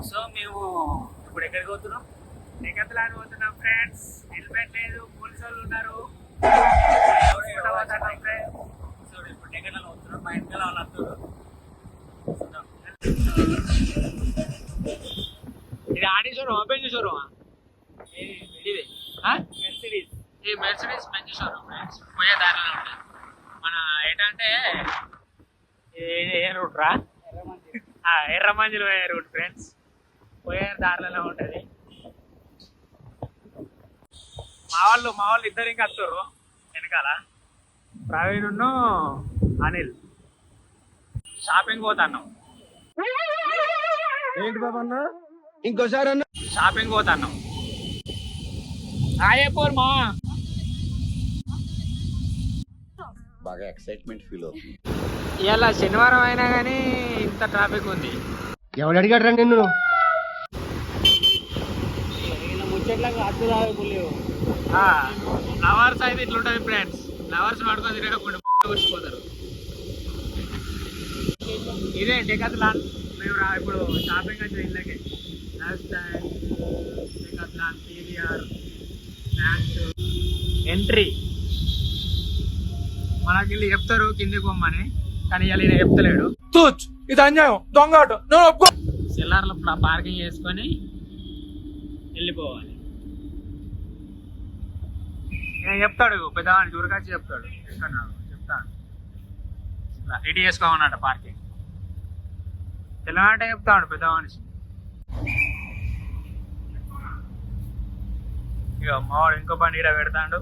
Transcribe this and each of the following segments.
So మేము ఇప్పుడు ఎక్కడికి పోతున్నాం? ఎక్కడికి పోతున్నాం ఫ్రెండ్స్. హెల్మెట్ లేదు, పోలీసు వాళ్ళు ఉన్నారు. సో ఇప్పుడు ఎక్కడ పోతున్నాం, మా ఇంట్లో వాళ్ళు వస్తున్నారు. ఇది ఆడి షోరూమ్, ఓపెన్ షోరూమా? ఇది మెర్సిడీస్. ఈ మెర్సిడీస్ మంచి షోరూమ్ ఫ్రెండ్స్. పోయే దారిలో ఉంటుంది. మన ఏంటంటే ఏ రూట్ రా? ఎర్రమంజిల్ పోయే రూట్ ఫ్రెండ్స్. పోయే దారిలో ఉంటుంది. మా వాళ్ళు ఇద్దరు ఇంకా వస్తారు వెనకాల. ప్రవీణ్ అనిల్ షాపింగ్ పోతాను. ఏంటి బాబా అన్న, ఇంకోసారి అన్న. షాపింగ్ పోతాను. ఆయపోరు మా బాగా ఎక్సైట్మెంట్ ఫీల్ అవుతుంది. ఇవాళ శనివారం అయినా కానీ ఇంత ట్రాఫిక్ ఉంది. ఎవడు అడిగాడు రా నిన్ను? లవర్స్ అయితే ఇట్లుంటది ఫ్రెండ్స్. లవర్స్ పడుకొని తిరగకుండా కూర్చిపోతారు. ఇదే డెకాథ్లాన్. మేము ఇప్పుడు షాపింగ్ వచ్చిన ఇళ్ళకి డెకాథ్లాన్, పీవీఆర్, ఎంట్రీ. మనకి వీళ్ళు చెప్తారు కిందికి పోమ్మని, కానీ ఇవాళ ఈయన చెప్తలేడు. ఇది అన్యాయం, దొంగ ఆటో. సెల్లార్లో పార్కింగ్ చేసుకొని వెళ్ళిపోవాలి. నేను చెప్తాడు పెద్దవాడిని చూరకాచి చెప్తాడు. చెప్తాను రెడీ చేసుకోమన్నట పార్కింగ్. తెలంగాణ చెప్తాడు పెద్ద మనిషి. ఇక మావాడు ఇంకో బండి ఈడ పెడతాడు.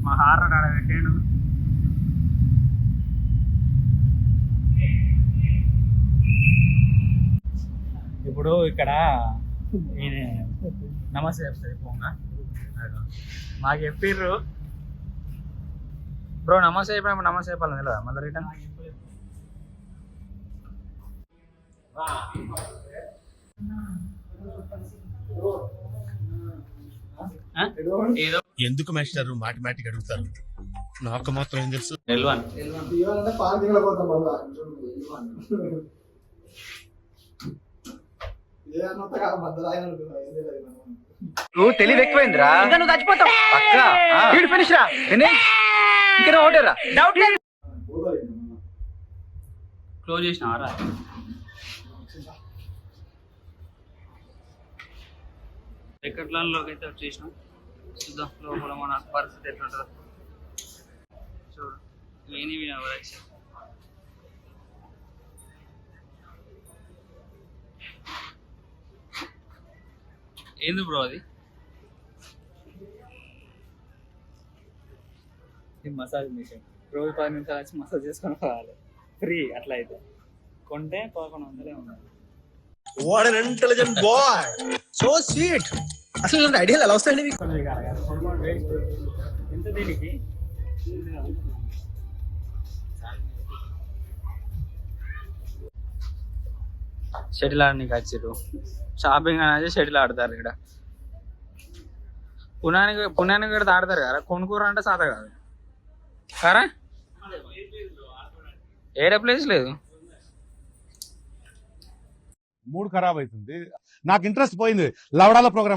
మా హారన్ ఆడ పెట్టాడు. ఇప్పుడు ఇక్కడ ఈయన నమస్తే చెప్తుంది పోంగా. మాకు చెప్పిర్రు బ్రో నమస్తే చెప్పినప్పుడు నమస్తే చెప్పాలని తెలియదా మళ్ళీ రిటర్న్? ఏదో ఎందుకు మాస్టర్ మాటిమాటికి అడుగుతారు? నాకు మాత్రం ఏం తెలుసు. నువ్వు తెలివి ఎక్కువైందిరా. నువ్వు చచ్చిపోతావు. ఫినిష్ రా, ఫినిష్. ఇంకా ఓటేరా. డౌట్ లేదు. క్లోజ్ చేసినావారా? ఎక్కట్లోకి అయితే వచ్చేసినాం. చూద్దాం లోపల మన పరిస్థితి ఎట్లుంటుందో. చూడు లేని వినవరాచి. ఏంది బ్రో అది? Massage machine. రోజు 10 నిమిషాలు వచ్చి మసాజ్ చేసుకొని పోవాలి. ఫ్రీ అట్లా అయితే. కొంటే 1100 ఉన్నాయి. What N intelligent boy, so sweet. అసలు ఇలాంటి ఐడియాలు ఎలా వస్తాయండి మీకు? ఎంత దీనికి? షటిల్ ఆడడానికి వచ్చారు. షాపింగ్ అనేది షటిల్ ఆడతారు ఇక్కడ. పుణ్యానికి కూడా ఆడతారు కదా. కొనుక్కూర అంటే సాత కాదు కారా. ఏడే ప్లేస్ లేదు. మూడు ఖరాబ్ అవుతుంది. నాకు ఇంట్రెస్ట్ పోయింది లవడాల ప్రోగ్రామ్.